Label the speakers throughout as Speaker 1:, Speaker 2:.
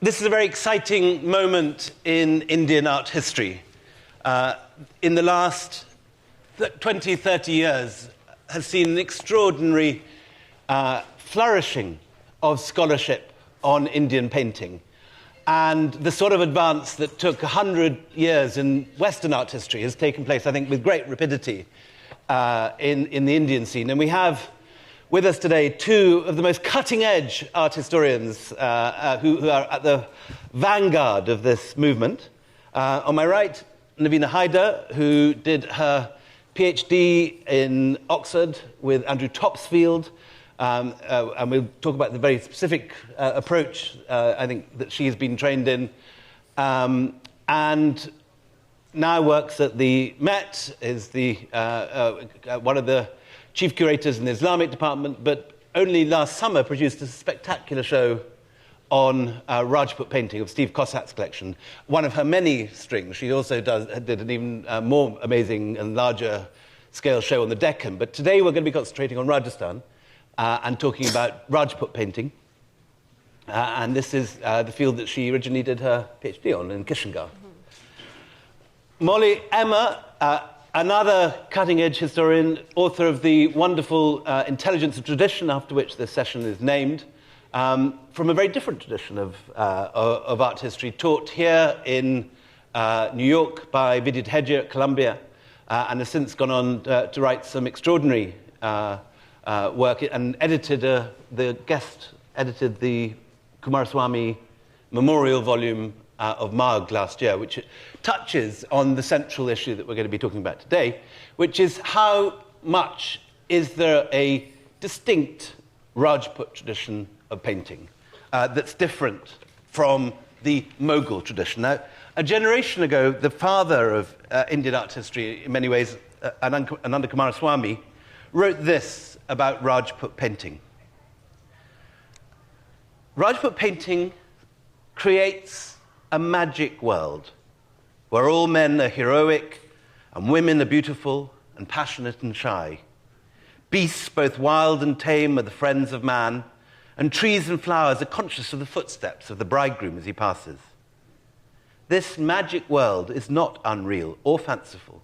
Speaker 1: This is a very exciting moment in Indian art history. In the last 20, 30 years, has seen an extraordinary flourishing of scholarship on Indian painting. And the sort of advance that took 100 years in Western art history has taken place, I think, with great rapidity in the Indian scene. And we have with us today two of the most cutting-edge art historians who are at the vanguard of this movement. On my right, Navina Haidar, who did her PhD in Oxford with Andrew Topsfield, and we'll talk about the very specific approach, I think, that she's been trained in, and now works at the Met, is one of the chief curators in the Islamic department, but only last summer produced a spectacular show on Rajput painting of Steve Cossat's collection, one of her many strings. She also did an even more amazing and larger scale show on the Deccan. But today we're going to be concentrating on Rajasthan and talking about Rajput painting. And this is the field that she originally did her PhD on in Kishangarh. Molly Emma, another cutting-edge historian, author of the wonderful Intelligence of Tradition, after which this session is named, from a very different tradition of art history, taught here in New York by Vidya Hedger at Columbia, and has since gone on to write some extraordinary work and edited the Kumaraswamy Memorial Volume of Magh last year, which touches on the central issue that we're going to be talking about today, which is how much is there a distinct Rajput tradition of painting that's different from the Mughal tradition. Now, a generation ago, the father of Indian art history, in many ways, Ananda Kumaraswamy, wrote this about Rajput painting. Rajput painting creates a magic world where all men are heroic and women are beautiful and passionate and shy. Beasts, both wild and tame, are the friends of man, and trees and flowers are conscious of the footsteps of the bridegroom as he passes. This magic world is not unreal or fanciful,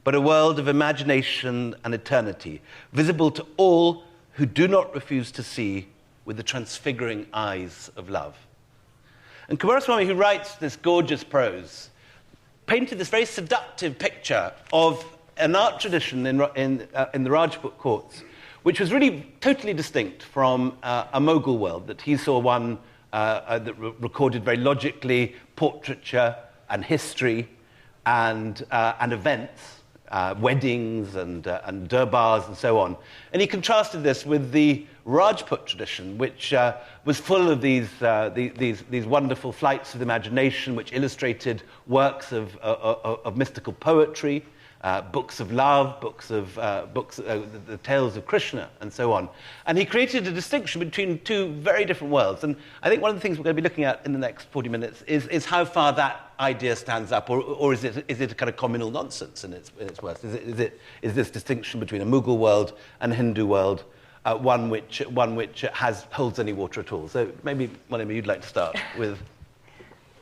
Speaker 1: but a world of imagination and eternity, visible to all who do not refuse to see with the transfiguring eyes of love. And Kumaraswamy, who writes this gorgeous prose, painted this very seductive picture of an art tradition in the Rajput courts, which was really totally distinct from a Mughal world, that he saw one that recorded very logically portraiture and history and events, weddings and durbars and so on. And he contrasted this with the Rajput tradition, which was full of these wonderful flights of the imagination, which illustrated works of mystical poetry, books of love, the tales of Krishna, and so on. And he created a distinction between two very different worlds. And I think one of the things we're going to be looking at in the next 40 minutes is how far that idea stands up, or is it a kind of communal nonsense in its worst? Is this distinction between a Mughal world and a Hindu world one which holds any water at all? So maybe, Molly, you'd like to start with.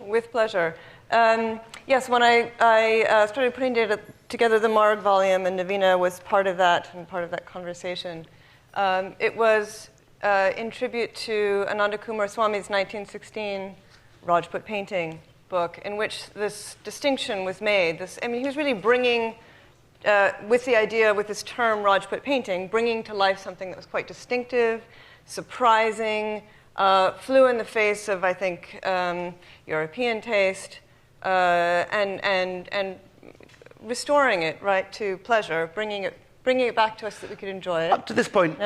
Speaker 2: With pleasure. Yes, when I started putting together the Magh volume, and Navina was part of that and part of that conversation, it was in tribute to Ananda Kumaraswamy's 1916 Rajput painting book, in which this distinction was made. He was really bringing, with this term Rajput painting, bringing to life something that was quite distinctive, surprising, flew in the face of, I think, European taste, and restoring it, right, to pleasure, bringing it back to us so that we could enjoy it.
Speaker 1: Up to this point,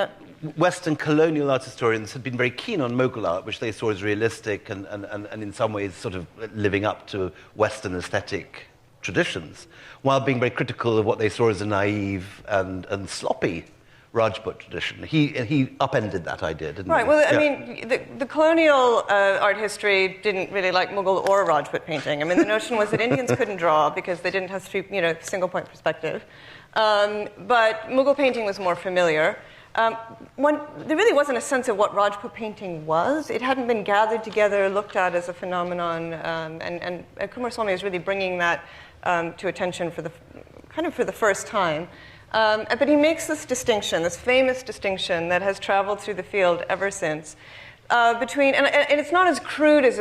Speaker 1: Western colonial art historians had been very keen on Mughal art, which they saw as realistic and in some ways sort of living up to Western aesthetic traditions, while being very critical of what they saw as a naive and sloppy Rajput tradition. He upended that idea, didn't he?
Speaker 2: Right. Well, I mean, the colonial art history didn't really like Mughal or Rajput painting. I mean, the notion was that Indians couldn't draw because they didn't have single point perspective. But Mughal painting was more familiar. There really wasn't a sense of what Rajput painting was. It hadn't been gathered together, looked at as a phenomenon, and Coomaraswamy is really bringing that to attention for the first time. But he makes this distinction, this famous distinction that has traveled through the field ever since, between, and it's not as crude as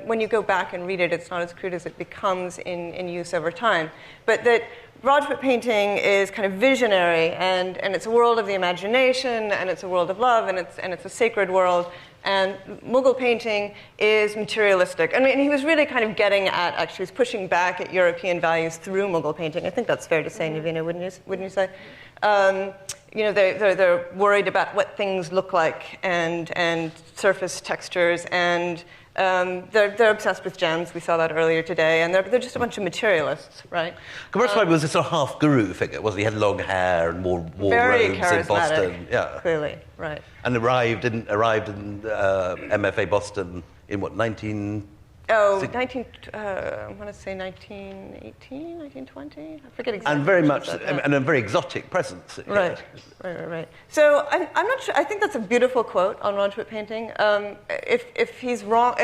Speaker 2: when you go back and read it, it's not as crude as it becomes in use over time, but that Rajput painting is kind of visionary, and it's a world of the imagination, and it's a world of love, and it's a sacred world. And Mughal painting is materialistic. I mean, he was really kind of getting at, actually, was pushing back at European values through Mughal painting. I think that's fair to say, Navina, wouldn't you say? They're worried about what things look like and surface textures, and they're obsessed with gems. We saw that earlier today, and they're just a bunch of materialists, right?
Speaker 1: Coomaraswamy was a sort of half guru figure, wasn't he? He had long hair and wore robes in Boston. Yeah,
Speaker 2: clearly, right.
Speaker 1: And arrived in MFA Boston in what, 19?
Speaker 2: Oh, I want to say 1918, 1920? I forget exactly.
Speaker 1: And very much, and a very exotic presence.
Speaker 2: Right. So I'm not sure. I think that's a beautiful quote on Rajput painting. If he's wrong,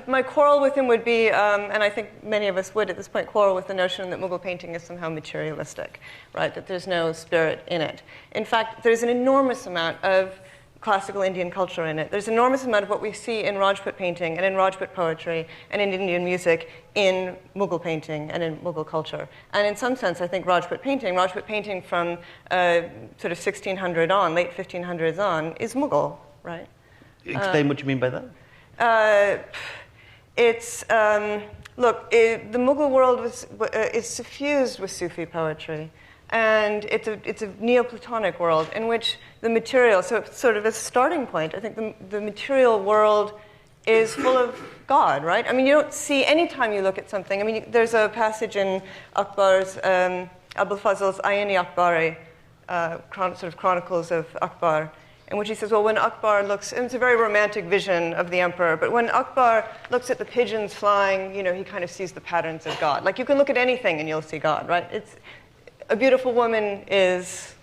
Speaker 2: my quarrel with him would be, and I think many of us would at this point quarrel with the notion that Mughal painting is somehow materialistic, right? That there's no spirit in it. In fact, there's an enormous amount of classical Indian culture in it. There's an enormous amount of what we see in Rajput painting and in Rajput poetry and in Indian music in Mughal painting and in Mughal culture. And in some sense, I think Rajput painting from sort of 1600 on, late 1500s on, is Mughal, right?
Speaker 1: Explain what you mean by that.
Speaker 2: The Mughal world is suffused with Sufi poetry. And it's a Neoplatonic world in which the material, so it's sort of a starting point. I think the material world is full of God, right? I mean, you don't see, anytime you look at something, I mean, there's a passage in Akbar's, Abul Fazl's Ayn-i Akbari, sort of chronicles of Akbar, in which he says, well, when Akbar looks, and it's a very romantic vision of the emperor, but when Akbar looks at the pigeons flying, he kind of sees the patterns of God. Like, you can look at anything and you'll see God, right? A beautiful woman is,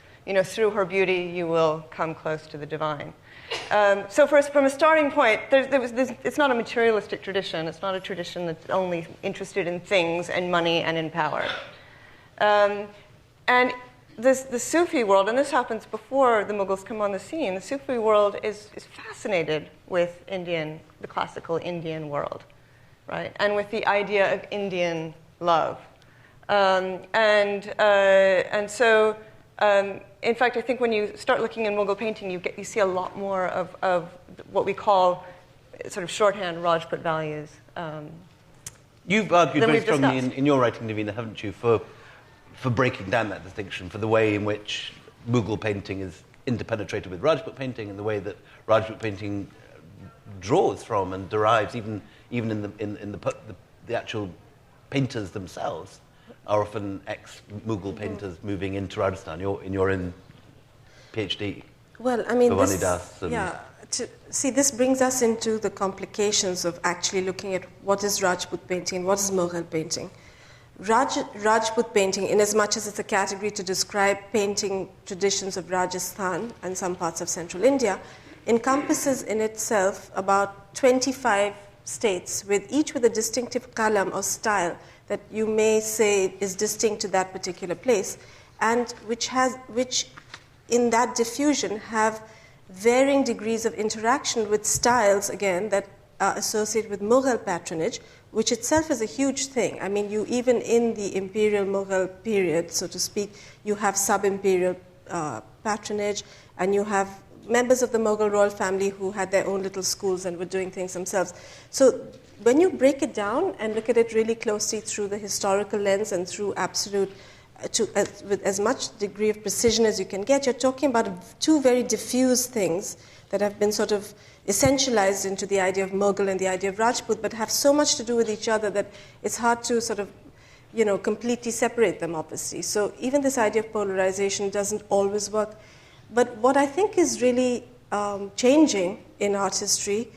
Speaker 2: through her beauty, you will come close to the divine. So from a starting point, it's not a materialistic tradition. It's not a tradition that's only interested in things and money and in power. And the Sufi world, and this happens before the Mughals come on the scene, the Sufi world is fascinated with the classical Indian world, right? And with the idea of Indian love. In fact, I think when you start looking in Mughal painting, you see a lot more of what we call sort of shorthand Rajput values.
Speaker 1: You've argued very strongly in your writing, Navina, haven't you, for breaking down that distinction, for the way in which Mughal painting is interpenetrated with Rajput painting, and the way that Rajput painting draws from and derives, even in the actual painters themselves, are often ex-Mughal painters moving into Rajasthan. You're in PhD.
Speaker 3: Well, I mean,
Speaker 1: this
Speaker 3: brings us into the complications of actually looking at what is Rajput painting, what is Mughal painting. Rajput painting, in as much as it's a category to describe painting traditions of Rajasthan and some parts of central India, encompasses in itself about 25 states, each with a distinctive kalam or style that you may say is distinct to that particular place, and which in that diffusion have varying degrees of interaction with styles, again, that are associated with Mughal patronage, which itself is a huge thing. I mean, even in the imperial Mughal period, so to speak, you have sub-imperial patronage, and you have members of the Mughal royal family who had their own little schools and were doing things themselves. So when you break it down and look at it really closely through the historical lens and through with as much degree of precision as you can get, you're talking about two very diffuse things that have been sort of essentialized into the idea of Mughal and the idea of Rajput, but have so much to do with each other that it's hard to sort of, completely separate them, obviously. So even this idea of polarization doesn't always work. But what I think is really changing in art history,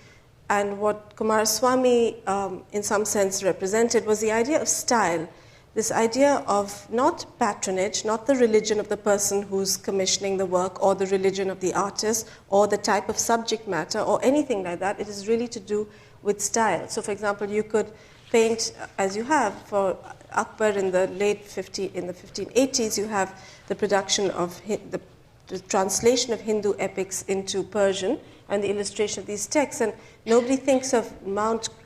Speaker 3: and what Coomaraswamy in some sense represented, was the idea of style, this idea of not patronage, not the religion of the person who's commissioning the work, or the religion of the artist, or the type of subject matter, or anything like that. It is really to do with style. So, for example, you could paint, as you have for Akbar in the in the 1580s, you have the production of the translation of Hindu epics into Persian and the illustration of these texts. And nobody thinks of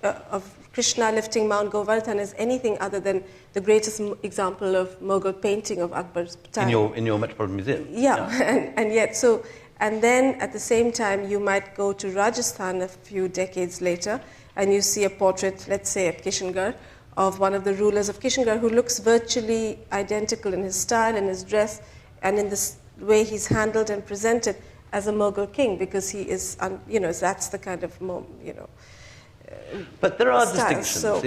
Speaker 3: of Krishna lifting Mount Govardhan as anything other than the greatest example of Mughal painting of Akbar's time.
Speaker 1: In your Metropolitan Museum.
Speaker 3: Yeah, and yet so. And then at the same time, you might go to Rajasthan a few decades later, and you see a portrait, let's say at Kishangarh, of one of the rulers of Kishangarh who looks virtually identical in his style, in his dress, and in the way he's handled and presented as a Mughal king, because he is, that's the kind of,
Speaker 1: But there are
Speaker 3: style.
Speaker 1: distinctions.
Speaker 3: So,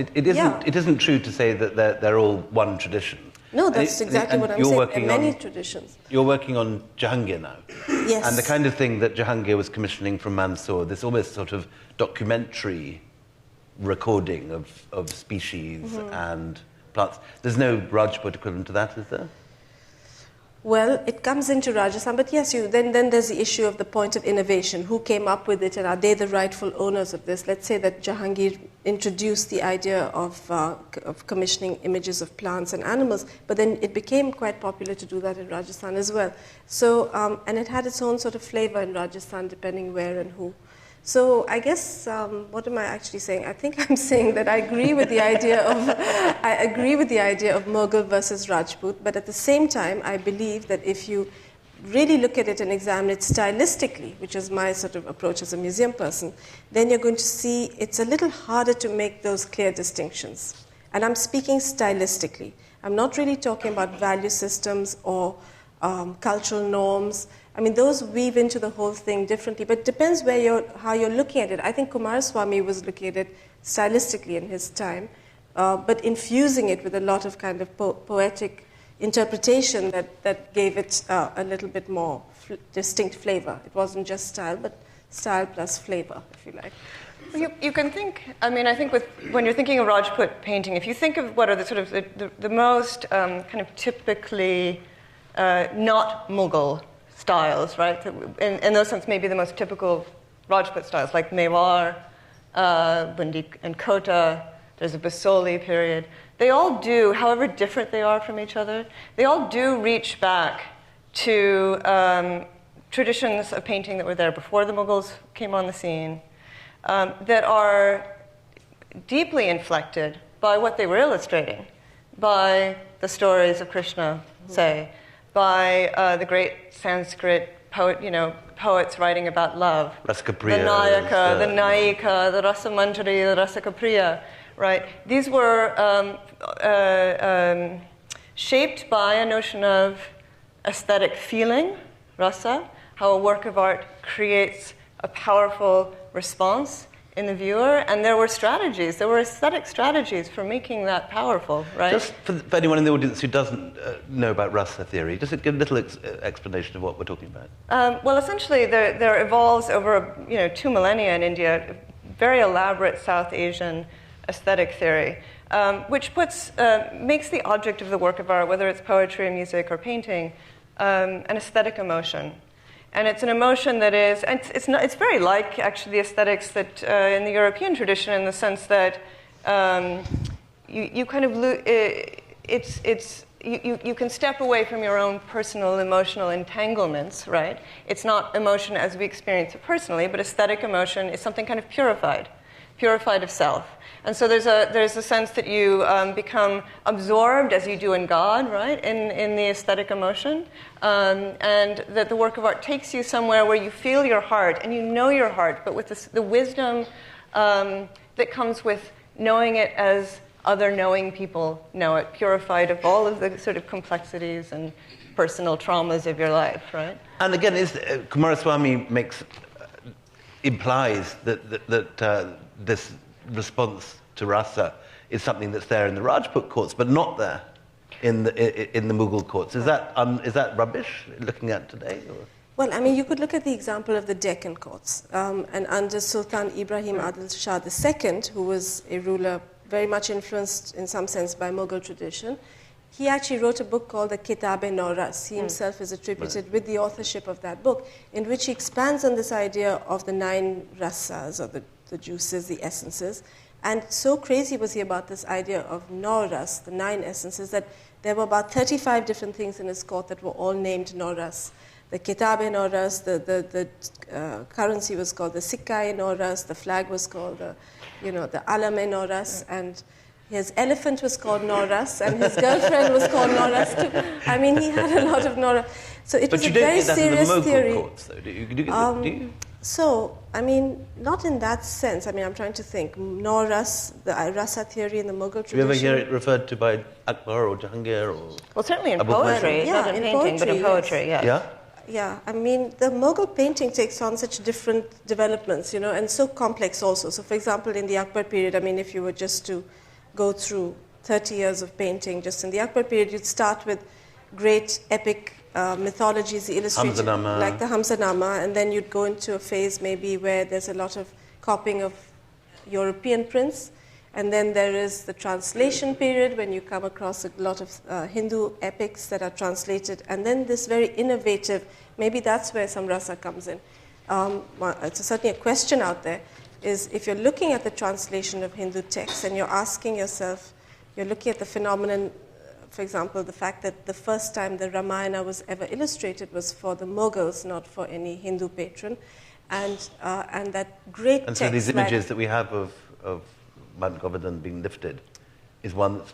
Speaker 1: It isn't true to say that they're all one tradition.
Speaker 3: No, that's exactly what I'm saying. There are many traditions.
Speaker 1: You're working on Jahangir now.
Speaker 3: Yes.
Speaker 1: And the kind of thing that Jahangir was commissioning from Mansour, this almost sort of documentary recording of species and plants. There's no Rajput equivalent to that, is there?
Speaker 3: Well, it comes into Rajasthan, but yes, then there's the issue of the point of innovation. Who came up with it, and are they the rightful owners of this? Let's say that Jahangir introduced the idea of commissioning images of plants and animals, but then it became quite popular to do that in Rajasthan as well. So, and it had its own sort of flavor in Rajasthan, depending where and who. So I guess, what am I actually saying? I think I'm saying that I agree with the idea of Mughal versus Rajput, but at the same time, I believe that if you really look at it and examine it stylistically, which is my sort of approach as a museum person, then you're going to see it's a little harder to make those clear distinctions. And I'm speaking stylistically. I'm not really talking about value systems or cultural norms. I mean, those weave into the whole thing differently, but it depends how you're looking at it. I think Kumaraswamy was looking at it stylistically in his time, but infusing it with a lot of kind of poetic interpretation that gave it a little bit more distinct flavor. It wasn't just style, but style plus flavor, if you like.
Speaker 2: You can think, I think when you're thinking of Rajput painting, if you think of what are the sort of the most kind of typically not Mughal styles, right? In those sense, maybe the most typical Rajput styles, like Mewar, Bundi and Kota, there's a Basoli period. They all do, however different they are from each other, they all do reach back to traditions of painting that were there before the Mughals came on the scene, that are deeply inflected by what they were illustrating, by the stories of Krishna, say, by the great Sanskrit poets writing about love.
Speaker 1: Rasakapriya.
Speaker 2: The Nayika, the Rasamanjari, the Rasakapriya, right? These were shaped by a notion of aesthetic feeling, rasa, how a work of art creates a powerful response in the viewer, and there were aesthetic strategies for making that powerful, right?
Speaker 1: Just for anyone in the audience who doesn't know about rasa theory, just give a little explanation of what we're talking about.
Speaker 2: Well, essentially, there evolves over 2 millennia in India very elaborate South Asian aesthetic theory, which makes the object of the work of art, whether it's poetry, music, or painting, an aesthetic emotion. And it's an emotion that is, and it's very like actually the aesthetics that in the European tradition, in the sense that you kind of you can step away from your own personal emotional entanglements, right? It's not emotion as we experience it personally, but aesthetic emotion is something kind of purified of self. And so there's a sense that you become absorbed, as you do in God, right, in the aesthetic emotion, and that the work of art takes you somewhere where you feel your heart, and you know your heart, but with the wisdom that comes with knowing it as other knowing people know it, purified of all of the sort of complexities and personal traumas of your life, right?
Speaker 1: And again, Kumaraswamy implies that this response to rasa is something that's there in the Rajput courts, but not there in the Mughal courts. Is that rubbish, looking at today? Or?
Speaker 3: Well, I mean, you could look at the example of the Deccan courts. And under Sultan Ibrahim Adil Shah II, who was a ruler very much influenced in some sense by Mughal tradition. He actually wrote a book called the Kitab-e-Noras. He himself is attributed with the authorship of that book, in which he expands on this idea of the 9 rasas, or the juices, the essences. And so crazy was he about this idea of Noras, the 9 essences, that there were about 35 different things in his court that were all named Noras. The Kitab-e-Noras, the currency was called the Sikka-e-Noras, the flag was called the Alam-e-Noras, and his elephant was called Noras, and his girlfriend was called Noras too. I mean, he had a lot of Noras. So it was a very serious theory.
Speaker 1: Courts, though. Do you?
Speaker 3: So, I mean, not in that sense. I mean, I'm trying to think. Noras, the rasa theory in the Mughal tradition.
Speaker 1: Do you ever hear it referred to by Akbar or Jahangir? Or
Speaker 2: well, certainly in
Speaker 1: Abu
Speaker 2: poetry, not in painting,
Speaker 3: poetry,
Speaker 2: but in poetry, yes.
Speaker 1: Yeah?
Speaker 3: Yeah, I mean, the Mughal painting takes on such different developments, and so complex also. So, for example, in the Akbar period, I mean, if you were just to go through 30 years of painting just in the Akbar period, you'd start with great epic mythologies, the illustrated, like the Hamzanama, and then you'd go into a phase maybe where there's a lot of copying of European prints, and then there is the translation period when you come across a lot of Hindu epics that are translated, and then this very innovative, maybe that's where some rasa comes in. It's certainly a question out there, is if you're looking at the translation of Hindu texts and you're asking yourself, you're looking at the phenomenon, for example, the fact that the first time the Ramayana was ever illustrated was for the Mughals, not for any Hindu patron, and that great
Speaker 1: and
Speaker 3: text.
Speaker 1: so these images that we have of Mount Govardhan being lifted is one that's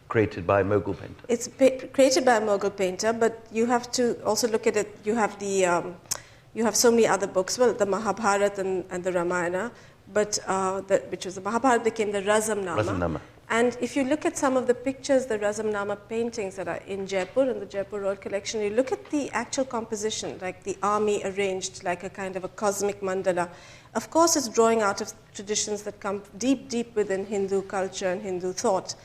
Speaker 1: created by a Mughal painter.
Speaker 3: It's created by a Mughal painter, but you have to also look at it. You have you have so many other books. Well, the Mahabharata and the Ramayana, but which was the Mahabharata became the Razamnama. And if you look at some of the pictures, the Razamnama paintings that are in Jaipur, in the Jaipur Royal Collection, you look at the actual composition, like the army arranged like a kind of a cosmic mandala. Of course, it's drawing out of traditions that come deep, deep within Hindu culture and Hindu thought.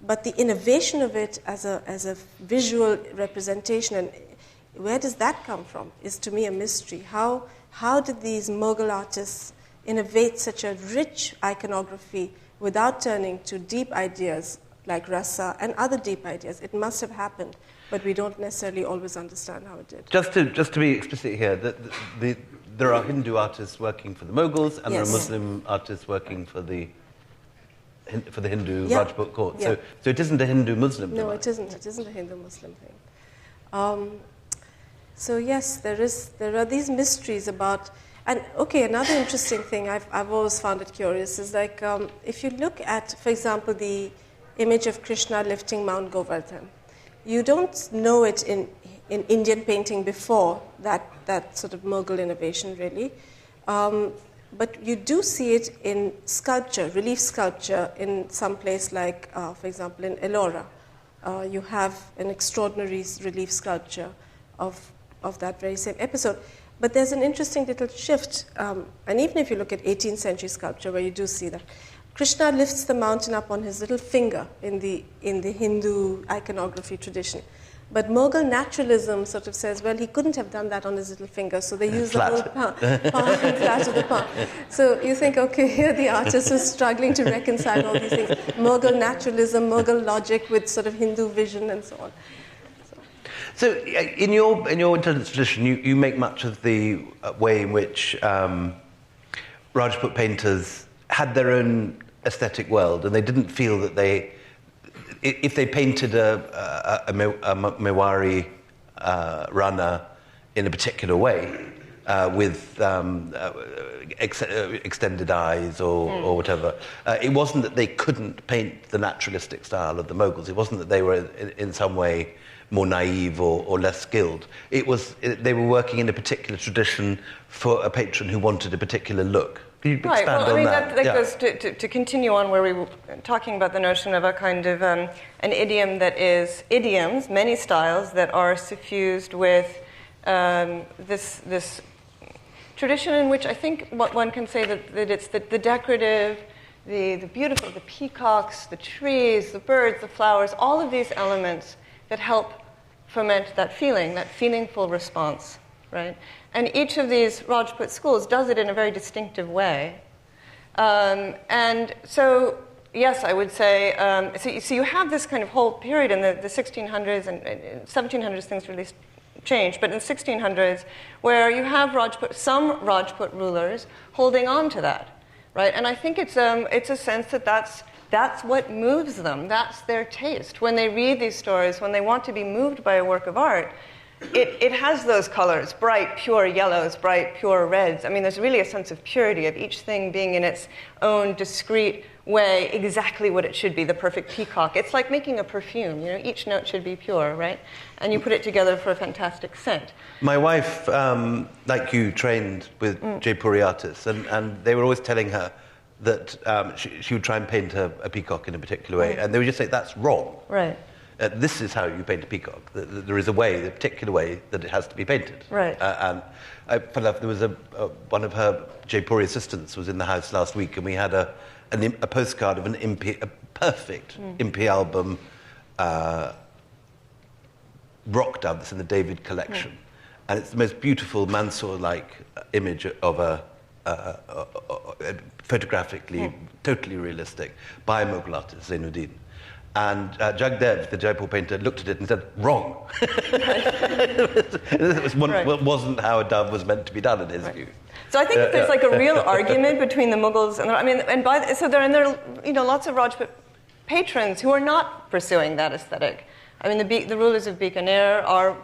Speaker 3: But the innovation of it as a visual representation, and where does that come from, is to me a mystery. How did these Mughal artists innovate such a rich iconography without turning to deep ideas like rasa and other deep ideas? It must have happened, but we don't necessarily always understand how it did.
Speaker 1: Just to be explicit here, there are Hindu artists working for the Mughals, and there are Muslim artists working for the Hindu Rajput court.
Speaker 3: Yeah.
Speaker 1: So it isn't a Hindu-Muslim divide.
Speaker 3: No, it isn't. It isn't a Hindu-Muslim thing. So yes, there are these mysteries about. And okay, another interesting thing I've always found it curious is like if you look at, for example, the image of Krishna lifting Mount Govardhan, you don't know it in Indian painting before that sort of Mughal innovation, really. But you do see it in sculpture, relief sculpture, in some place like, for example, in Ellora. You have an extraordinary relief sculpture of that very same episode. But there's an interesting little shift, and even if you look at 18th century sculpture, where you do see that, Krishna lifts the mountain up on his little finger in the Hindu iconography tradition. But Mughal naturalism sort of says, well, he couldn't have done that on his little finger, so they use the whole palm and flat of the palm. So you think, okay, here the artist is struggling to reconcile all these things. Mughal naturalism, Mughal logic with sort of Hindu vision and so on.
Speaker 1: So in your intelligence tradition, you make much of the way in which Rajput painters had their own aesthetic world, and they didn't feel that if they painted a Mewari Rana in a particular way, with extended eyes or whatever, it wasn't that they couldn't paint the naturalistic style of the Mughals. It wasn't that they were in some way more naive or less skilled. They were working in a particular tradition for a patron who wanted a particular look. Can you expand on that?
Speaker 2: That goes to continue on where we were talking about the notion of a kind of an idiom that is idioms, many styles that are suffused with this tradition in which I think what one can say that it's the decorative, the beautiful, the peacocks, the trees, the birds, the flowers, all of these elements that help foment that feelingful response, right? And each of these Rajput schools does it in a very distinctive way. And so yes, I would say, so you have this kind of whole period in the 1600s and 1700s, things really changed, but in the 1600s, where you have some Rajput rulers holding on to that, right? And I think it's a sense that that's what moves them. That's their taste. When they read these stories, when they want to be moved by a work of art, it has those colors, bright, pure yellows, bright, pure reds. I mean, there's really a sense of purity of each thing being in its own discrete way, exactly what it should be, the perfect peacock. It's like making a perfume, you know, each note should be pure, right? And you put it together for a fantastic scent.
Speaker 1: My wife, like you, trained with Jaipuri artists, and they were always telling her that she would try and paint a peacock in a particular way, and they would just say, that's wrong.
Speaker 2: Right.
Speaker 1: This is how you paint a peacock. There is a way, a particular way that it has to be painted.
Speaker 2: Right.
Speaker 1: And there was one of her Jaipuri assistants was in the house last week, and we had a postcard of a perfect Impi album rock dove that's in the David collection. And it's the most beautiful Mansour-like image of photographically, totally realistic, by a Mughal artist, Zainuddin. And Jagdev, the Jaipur painter, looked at it and said, wrong. It wasn't how a dove was meant to be done, in his view.
Speaker 2: So I think that there's like a real argument between the Mughals and so there are lots of Rajput patrons who are not pursuing that aesthetic. I mean, the rulers of Bikaner are,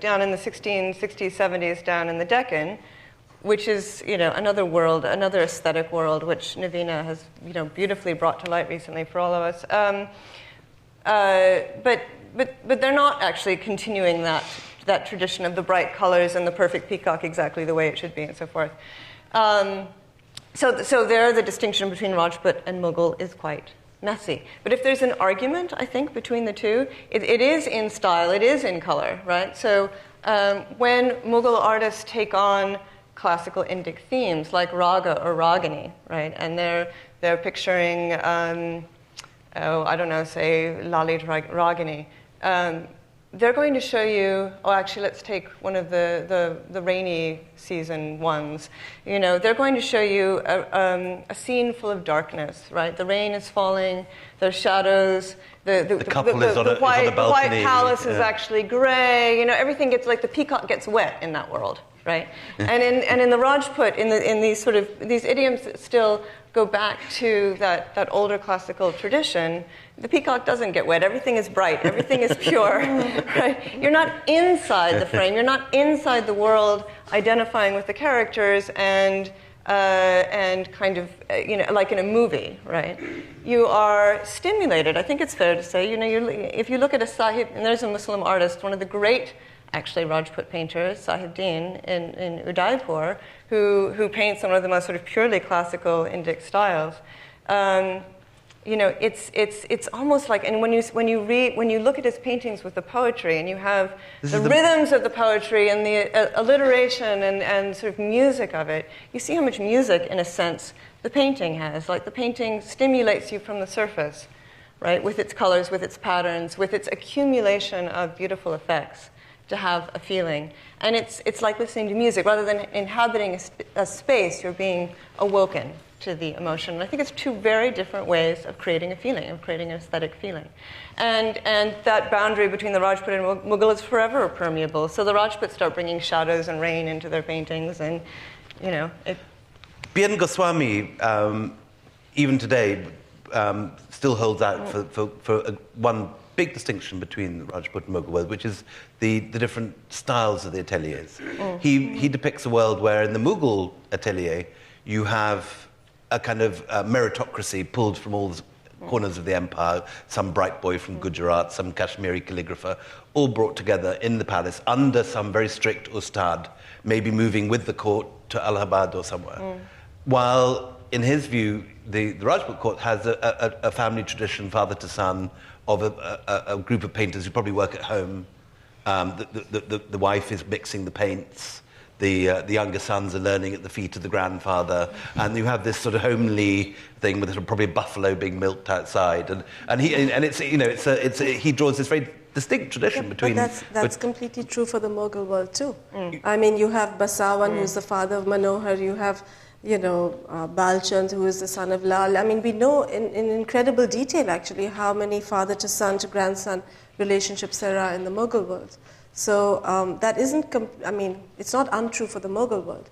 Speaker 2: down in the 1660s, 70s, down in the Deccan, which is, another world, another aesthetic world, which Navina has, beautifully brought to light recently for all of us. But they're not actually continuing that tradition of the bright colors and the perfect peacock exactly the way it should be and so forth. So there the distinction between Rajput and Mughal is quite messy. But if there's an argument, I think, between the two, it is in style, it is in color, right? So when Mughal artists take on classical Indic themes like raga or ragini, right? And they're picturing, say Lalit Ragini. They're going to show you, let's take one of the rainy season ones. They're going to show you a scene full of darkness, right? The rain is falling, there's shadows,
Speaker 1: the couple is on a balcony.
Speaker 2: The white palace is actually gray, everything gets, like the peacock gets wet in that world, right? And in the Rajput, in these idioms that still go back to that older classical tradition, the peacock doesn't get wet. Everything is bright. Everything is pure. Right? You're not inside the frame. You're not inside the world, identifying with the characters and kind of like in a movie, right? You are stimulated. I think it's fair to say. If you look at a Sahib, and there's a Muslim artist, one of the great, actually, Rajput painters, Sahibdin in Udaipur, who paints one of the most sort of purely classical Indic styles. It's almost like, and when you look at his paintings with the poetry, and you have the rhythms of the poetry and the alliteration and sort of music of it, you see how much music, in a sense, the painting has. Like the painting stimulates you from the surface, right, with its colors, with its patterns, with its accumulation of beautiful effects, to have a feeling. And it's like listening to music. Rather than inhabiting a space, you're being awoken to the emotion. And I think it's two very different ways of creating a feeling, of creating an aesthetic feeling. And that boundary between the Rajput and Mughal is forever permeable. So the Rajputs start bringing shadows and rain into their paintings, and,
Speaker 1: B.N. Goswami, even today, still holds out for one big distinction between the Rajput and Mughal world, which is the different styles of the ateliers. He depicts a world where in the Mughal atelier you have a kind of meritocracy pulled from all the corners of the empire, some bright boy from Gujarat, some Kashmiri calligrapher, all brought together in the palace under some very strict ustad, maybe moving with the court to Allahabad or somewhere. While, in his view, the Rajput court has a family tradition, father to son, of a group of painters who probably work at home. The wife is mixing the paints. The younger sons are learning at the feet of the grandfather, and you have this sort of homely thing with probably a buffalo being milked outside, and he draws this very distinct tradition between.
Speaker 3: But that's completely true for the Mughal world too. I mean, you have Basawan, who's the father of Manohar. You have Balchand, who is the son of Lal. I mean, we know in incredible detail, actually, how many father to son to grandson relationships there are in the Mughal world. So that isn't, it's not untrue for the Mughal world.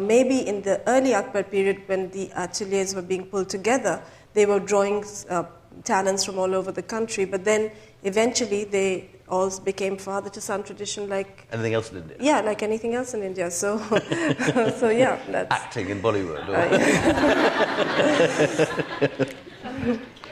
Speaker 3: Maybe in the early Akbar period, when the ateliers were being pulled together, they were drawing talents from all over the country, but then eventually they all became father-to-son tradition like...
Speaker 1: Anything else in India?
Speaker 3: Yeah, like anything else in India. So, yeah, that's...
Speaker 1: Acting in Bollywood.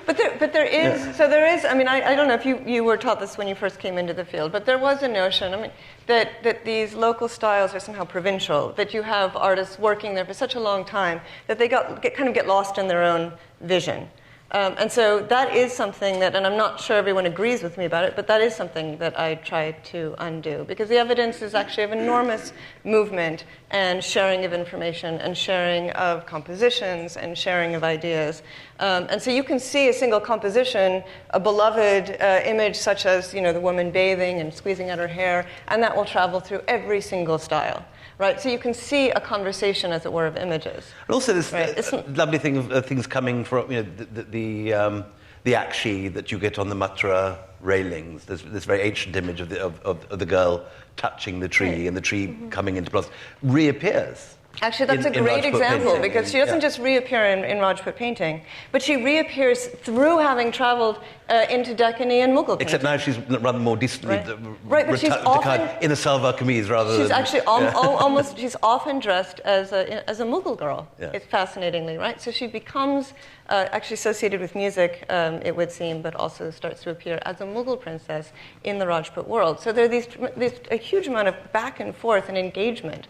Speaker 2: But there is, yeah. So there is, I don't know if you were taught this when you first came into the field, but there was a notion, that these local styles are somehow provincial, that you have artists working there for such a long time that they kind of get lost in their own vision. And so that is something that, and I'm not sure everyone agrees with me about it, but that is something that I try to undo, because the evidence is actually of enormous movement and sharing of information and sharing of compositions and sharing of ideas. And so you can see a single composition, a beloved image such as, the woman bathing and squeezing out her hair, and that will travel through every single style. Right, so you can see a conversation, as it were, of images.
Speaker 1: And also this lovely thing of things coming from, the akshi that you get on the Mathura railings. There's this very ancient image of the girl touching the tree, and the tree coming into blossom reappears.
Speaker 2: Actually, that's a great example, because she doesn't just reappear in Rajput painting, but she reappears through having traveled into Deccani and Mughal painting.
Speaker 1: Except now she's rather more decently
Speaker 2: but she's often
Speaker 1: in a salwar kameez rather than...
Speaker 2: She's actually almost, she's often dressed as a Mughal girl, it's fascinatingly, right? So she becomes actually associated with music, it would seem, but also starts to appear as a Mughal princess in the Rajput world. So there are a huge amount of back and forth and engagement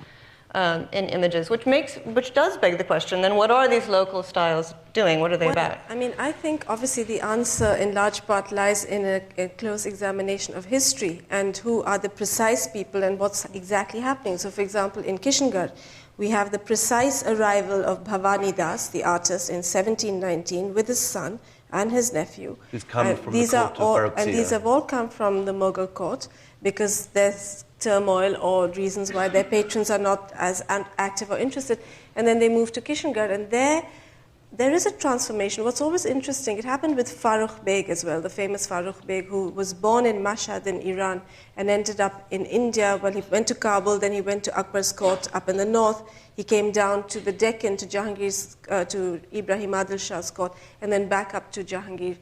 Speaker 2: in images, which does beg the question, then what are these local styles doing? What are they about?
Speaker 3: I think obviously the answer in large part lies in a close examination of history and who are the precise people and what's exactly happening. So for example, in Kishangarh, we have the precise arrival of Bhavani Das, the artist, in 1719 with his son and his nephew.
Speaker 1: Who's come from the court of Farrukhsiyar.
Speaker 3: And these have all come from the Mughal court, because there's turmoil or reasons why their patrons are not as active or interested. And then they move to Kishangarh, and there is a transformation. What's always interesting, it happened with Farrukh Beg as well, the famous Farrukh Beg, who was born in Mashhad in Iran and ended up in India. Well, he went to Kabul, then he went to Akbar's court up in the north. He came down to the Deccan, to Jahangir's, to Ibrahim Adil Shah's court, and then back up to Jahangir.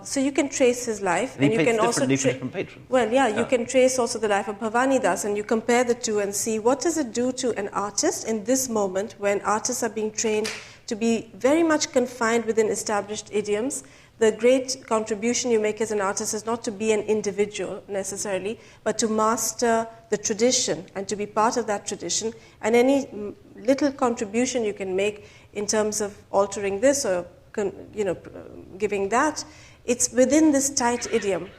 Speaker 3: So you can trace his life, and you can also
Speaker 1: different patrons.
Speaker 3: Well, you can trace also the life of Bhavani Das, and you compare the two and see what does it do to an artist in this moment when artists are being trained to be very much confined within established idioms. The great contribution you make as an artist is not to be an individual necessarily, but to master the tradition and to be part of that tradition. And any little contribution you can make in terms of altering this or giving that, it's within this tight idiom.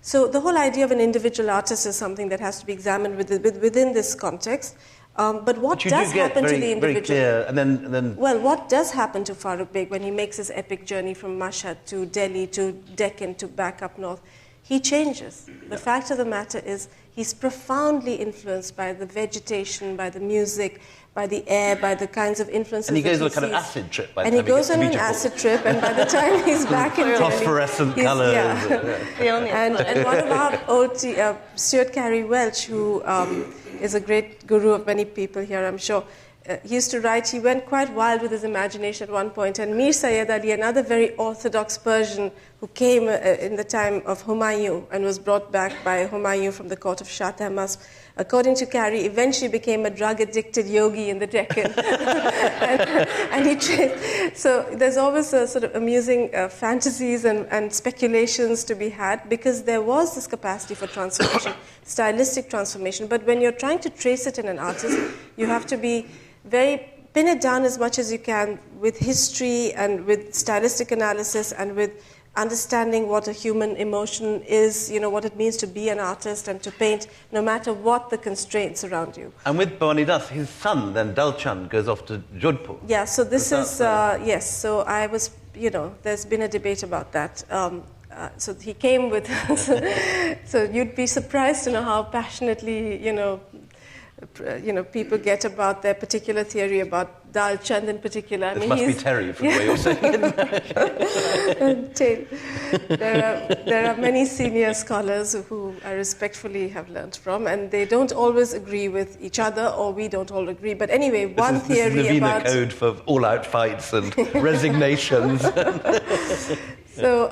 Speaker 3: So the whole idea of an individual artist is something that has to be examined within this context. But what does happen to the individual?
Speaker 1: Very clear, and then...
Speaker 3: Well, what does happen to Farrukh Beg when he makes his epic journey from Mashhad to Delhi to Deccan to back up north? He changes. The fact of the matter is he's profoundly influenced by the vegetation, by the music, by the air, by the kinds of influences.
Speaker 1: And he goes on a kind of acid trip.
Speaker 3: And he goes on an acid trip, and by the time he's back in Delhi,
Speaker 1: phosphorescent colours.
Speaker 3: And one of our old Stuart Carey Welch, who is a great guru of many people here, I'm sure, he used to write, he went quite wild with his imagination at one point, and Mir Sayyid Ali, another very orthodox Persian who came in the time of Humayun and was brought back by Humayun from the court of Shah Tahmasp, according to Carey, eventually became a drug-addicted yogi in the Deccan. So there's always a sort of amusing fantasies and speculations to be had, because there was this capacity for transformation, stylistic transformation. But when you're trying to trace it in an artist, you have to be pin it down as much as you can with history and with stylistic analysis and with understanding what a human emotion is, what it means to be an artist and to paint, no matter what the constraints around you.
Speaker 1: And with Bhavani Das, his son, then Dalchand, goes off to Jodhpur.
Speaker 3: Yeah, so this is, yes, so I was, there's been a debate about that. So he came with, so you'd be surprised to know how passionately, people get about their particular theory about Dal Chand in particular.
Speaker 1: This must be Terry from the way you're saying it.
Speaker 3: There are many senior scholars who I respectfully have learned from, and they don't always agree with each other, or we don't all agree. But anyway, one theory
Speaker 1: this is Navina
Speaker 3: about
Speaker 1: code for all-out fights and resignations.
Speaker 3: So,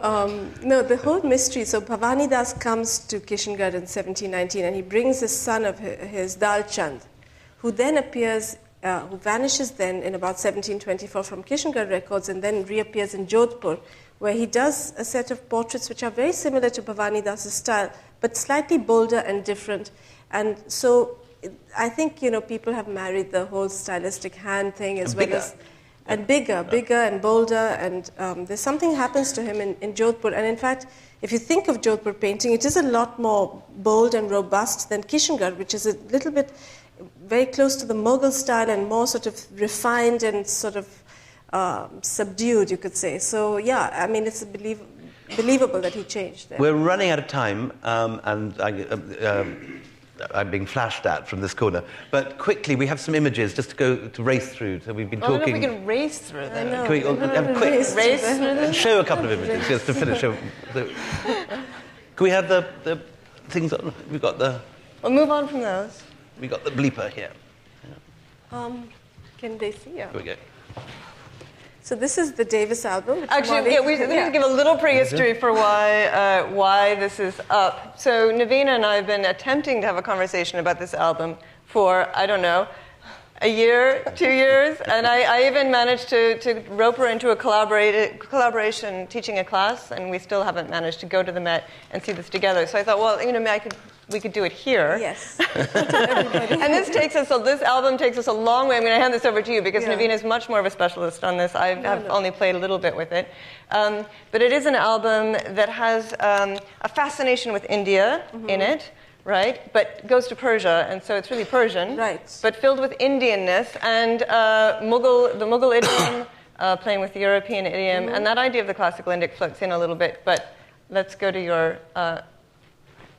Speaker 3: no, the whole mystery. So, Bhavani Das comes to Kishangarh in 1719, and he brings the son of his Dal Chand, who then appears, who vanishes then in about 1724 from Kishangarh records, and then reappears in Jodhpur, where he does a set of portraits which are very similar to Bhavani Das's style, but slightly bolder and different. And so, I think people have married the whole stylistic hand thing as well as. And bigger and bolder, and there's something happens to him in Jodhpur. And in fact, if you think of Jodhpur painting, it is a lot more bold and robust than Kishangarh, which is a little bit very close to the Mughal style and more sort of refined and sort of subdued, you could say. So, yeah, I mean, it's believable that he changed there.
Speaker 1: We're running out of time, and I'm being flashed at from this corner. But quickly, we have some images just to race through. So we've been talking.
Speaker 2: I don't know if we can race through them.
Speaker 1: Can we have a quick
Speaker 2: race through them?
Speaker 1: Show a couple of images just to finish. Can we have the things on? We've got the.
Speaker 2: We'll move on from those.
Speaker 1: We got the bleeper here.
Speaker 3: Can they see? Yeah.
Speaker 1: Here we go.
Speaker 3: So this is the Davis album.
Speaker 2: Actually, yeah, we need to give a little prehistory for why this is up. So Navina and I have been attempting to have a conversation about this album for, I don't know, a year, 2 years, and I even managed to rope her into a collaboration teaching a class, and we still haven't managed to go to the Met and see this together. So I thought, well, we could do it here.
Speaker 3: Yes.
Speaker 2: And this album takes us a long way. I'm going to hand this over to you because Navina is much more of a specialist on this. I've only played a little bit with it. But it is an album that has a fascination with India in it, right? But goes to Persia, and so it's really Persian.
Speaker 3: Right.
Speaker 2: But filled with Indianness and the Mughal idiom, playing with the European idiom, and that idea of the classical Indic floats in a little bit. But let's go to your...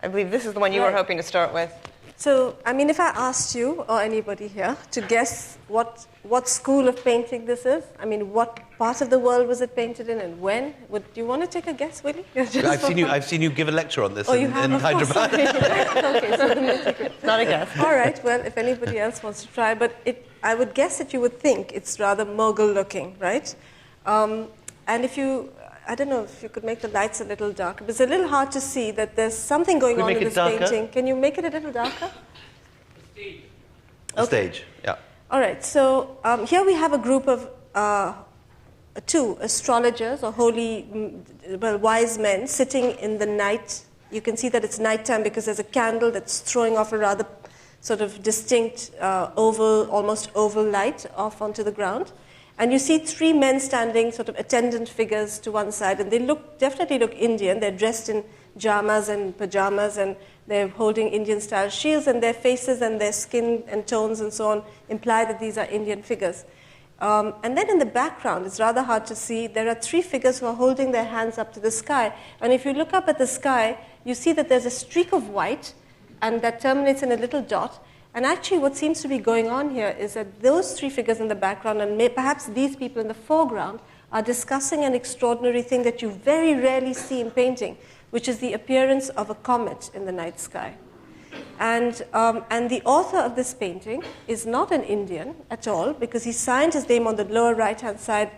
Speaker 2: I believe this is the one you were hoping to start with.
Speaker 3: So, I mean, if I asked you or anybody here to guess what school of painting this is, I mean, what part of the world was it painted in and when? Do you want to take a guess, Willie?
Speaker 1: I've seen you give a lecture on this in Hyderabad.
Speaker 3: Okay, so
Speaker 2: it's not a guess.
Speaker 3: All right, well, if anybody else wants to try, but I would guess that you would think it's rather Mughal looking, right? And I don't know if you could make the lights a little darker, but it's a little hard to see that there's something going on in this painting. Can you make it a little darker?
Speaker 1: The stage. Okay. The stage, yeah.
Speaker 3: All right, so here we have a group of two astrologers or wise men sitting in the night. You can see that it's nighttime because there's a candle that's throwing off a rather sort of distinct almost oval light off onto the ground. And you see three men standing, sort of attendant figures to one side, and they definitely look Indian. They're dressed in jamas and pajamas, and they're holding Indian-style shields, and their faces and their skin and tones and so on imply that these are Indian figures. And then in the background, it's rather hard to see, there are three figures who are holding their hands up to the sky. And if you look up at the sky, you see that there's a streak of white, and that terminates in a little dot. And actually what seems to be going on here is that those three figures in the background, and perhaps these people in the foreground, are discussing an extraordinary thing that you very rarely see in painting, which is the appearance of a comet in the night sky. And the author of this painting is not an Indian at all, because he signed his name on the lower right-hand side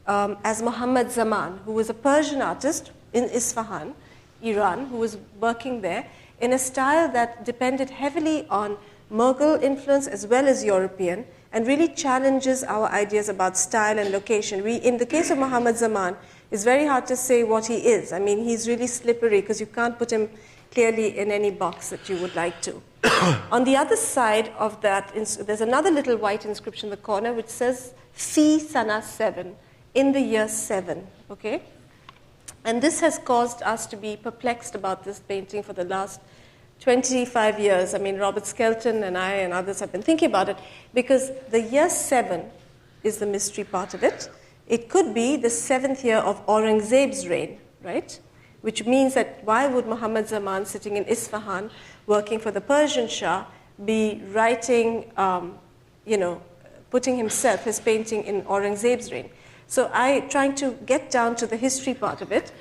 Speaker 3: as Muhammad Zaman, who was a Persian artist in Isfahan, Iran, who was working there in a style that depended heavily on Mughal influence as well as European, and really challenges our ideas about style and location. In the case of Muhammad Zaman, it's very hard to say what he is. I mean, he's really slippery because you can't put him clearly in any box that you would like to. On the other side of that, there's another little white inscription in the corner which says, Fi Sana 7, in the year 7, okay? And this has caused us to be perplexed about this painting for the last 25 years. I mean, Robert Skelton and I and others have been thinking about it, because the year 7 is the mystery part of it. It could be the 7th year of Aurangzeb's reign, right? Which means that why would Muhammad Zaman, sitting in Isfahan, working for the Persian Shah, be writing, putting himself, his painting, in Aurangzeb's reign. So trying to get down to the history part of it,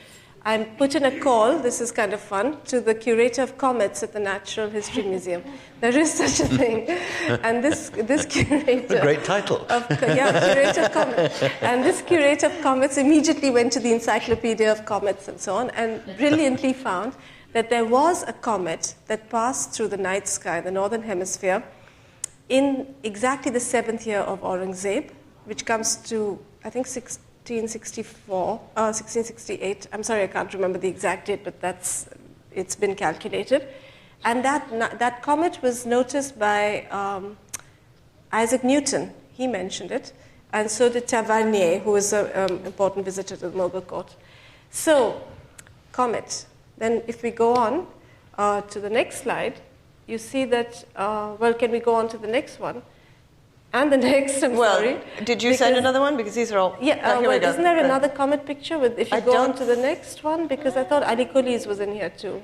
Speaker 3: I put in a call, this is kind of fun, to the curator of comets at the Natural History Museum. There is such a thing. And this curator...
Speaker 1: A great title.
Speaker 3: Curator of comets. And this curator of comets immediately went to the Encyclopedia of Comets and so on, and brilliantly found that there was a comet that passed through the night sky, the northern hemisphere, in exactly the 7th year of Aurangzeb, which comes to, I think, 1668. I'm sorry, I can't remember the exact date, but it's been calculated. And that comet was noticed by Isaac Newton. He mentioned it. And so did Tavernier, who was an important visitor to the Mughal court. So, comet. Then if we go on to the next slide, you see that, can we go on to the next one? And the next, sorry.
Speaker 2: Did you send another one? Because these are all...
Speaker 3: Yeah, here we go. Isn't there another comet picture? If you go on to the next one, because I thought Ali Kuli's was in here too.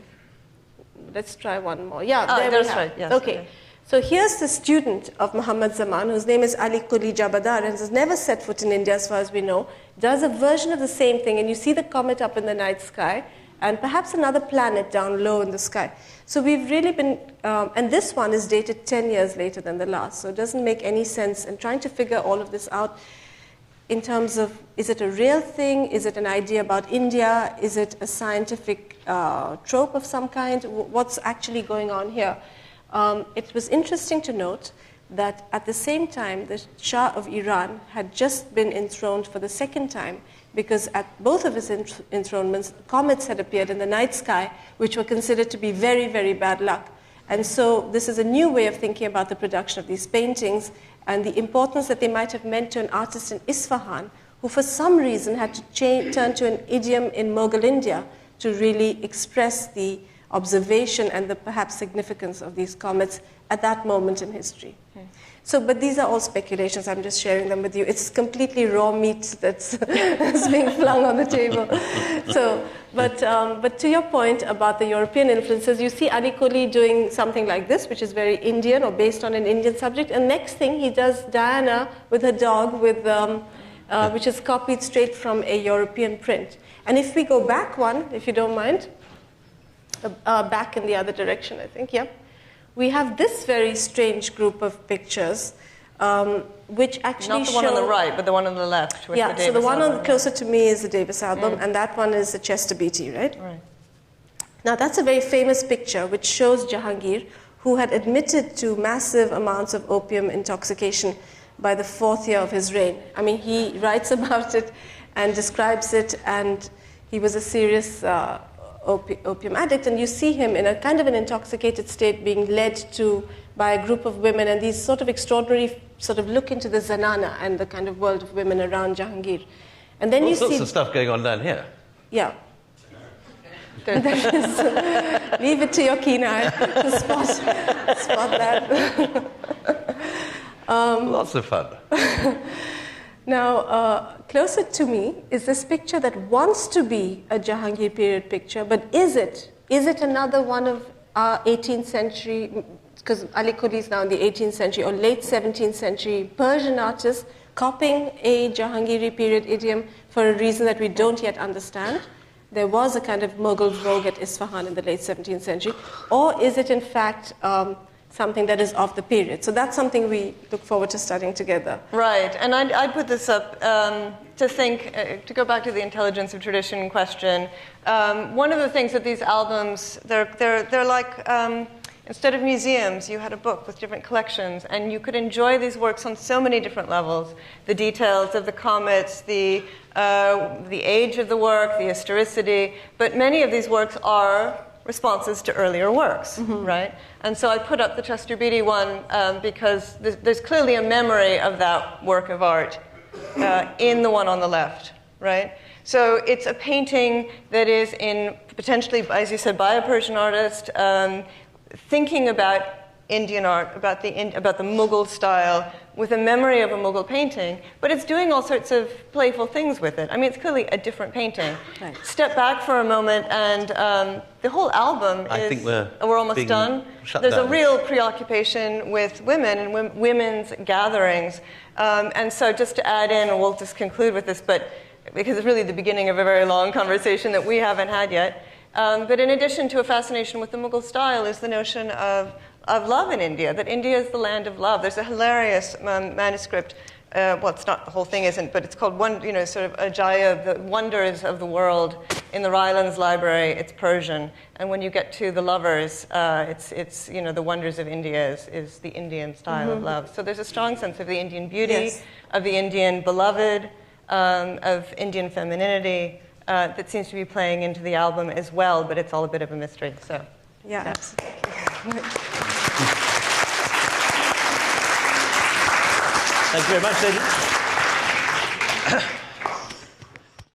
Speaker 3: Let's try one more. Yeah, there we have.
Speaker 2: Right. Yes,
Speaker 3: okay. So here's the student of Muhammad Zaman, whose name is Ali Kuli Jabadar, and has never set foot in India as far as we know, does a version of the same thing, and you see the comet up in the night sky, and perhaps another planet down low in the sky. So we've really been, and this one is dated 10 years later than the last, so it doesn't make any sense. And trying to figure all of this out in terms of, is it a real thing? Is it an idea about India? Is it a scientific trope of some kind? What's actually going on here? It was interesting to note that at the same time, the Shah of Iran had just been enthroned for the second time, because at both of his enthronements, comets had appeared in the night sky, which were considered to be very, very bad luck. And so this is a new way of thinking about the production of these paintings and the importance that they might have meant to an artist in Isfahan, who for some reason had to turn to an idiom in Mughal India to really express the observation and the perhaps significance of these comets at that moment in history. So, but these are all speculations. I'm just sharing them with you. It's completely raw meat that's being flung on the table. So, but to your point about the European influences, you see Ali Kuli doing something like this, which is very Indian or based on an Indian subject. And next thing, he does Diana with her dog, which is copied straight from a European print. And if we go back one, if you don't mind, back in the other direction, I think, yeah. We have this very strange group of pictures, which actually
Speaker 2: not the one on the right, but the one on the left. With
Speaker 3: yeah,
Speaker 2: the
Speaker 3: so the one
Speaker 2: album.
Speaker 3: closer to me is the Davis album, and that one is the Chester Beatty, right?
Speaker 2: Right.
Speaker 3: Now, that's a very famous picture which shows Jahangir, who had admitted to massive amounts of opium intoxication by the 4th year of his reign. I mean, he writes about it and describes it, and he was a serious opium addict, and you see him in a kind of an intoxicated state being led to by a group of women, and these sort of extraordinary sort of look into the zanana and the kind of world of women around Jahangir. And then
Speaker 1: all sorts of stuff going on down here.
Speaker 3: Yeah. Leave it to your keen eye to spot that.
Speaker 1: Lots of fun.
Speaker 3: Now, closer to me is this picture that wants to be a Jahangir period picture, but is it? Is it another one of our 18th century, because Ali Kuli is now in the 18th century or late 17th century Persian artists copying a Jahangiri period idiom for a reason that we don't yet understand? There was a kind of Mughal vogue at Isfahan in the late 17th century, or is it in fact something that is of the period? So that's something we look forward to studying together.
Speaker 2: Right, and I'd put this up to think, to go back to the intelligence of tradition question. One of the things that these albums, they're like, instead of museums, you had a book with different collections, and you could enjoy these works on so many different levels. The details of the comets, the age of the work, the historicity, but many of these works are responses to earlier works, right? And so I put up the Chester Beatty one because there's clearly a memory of that work of art in the one on the left, right? So it's a painting that is in potentially, as you said, by a Persian artist, thinking about Indian art, about the Mughal style, with a memory of a Mughal painting, but it's doing all sorts of playful things with it. I mean, it's clearly a different painting.
Speaker 3: Right.
Speaker 2: Step back for a moment, and the whole album
Speaker 1: I think we're
Speaker 2: almost done. There's a real preoccupation with women and women's gatherings. And so just to add in, and we'll just conclude with this, but because it's really the beginning of a very long conversation that we haven't had yet. But in addition to a fascination with the Mughal style is the notion of love in India, that India is the land of love. There's a hilarious manuscript, well, it's not, the whole thing isn't, but it's called sort of Ajaya, the Wonders of the World, in the Rylands Library. It's Persian. And when you get to the lovers, it's the wonders of India is the Indian style of love. So there's a strong sense of the Indian beauty, of the Indian beloved, of Indian femininity, that seems to be playing into the album as well, but it's all a bit of a mystery. So,
Speaker 3: yeah. Absolutely.
Speaker 1: Thank you very much, ladies.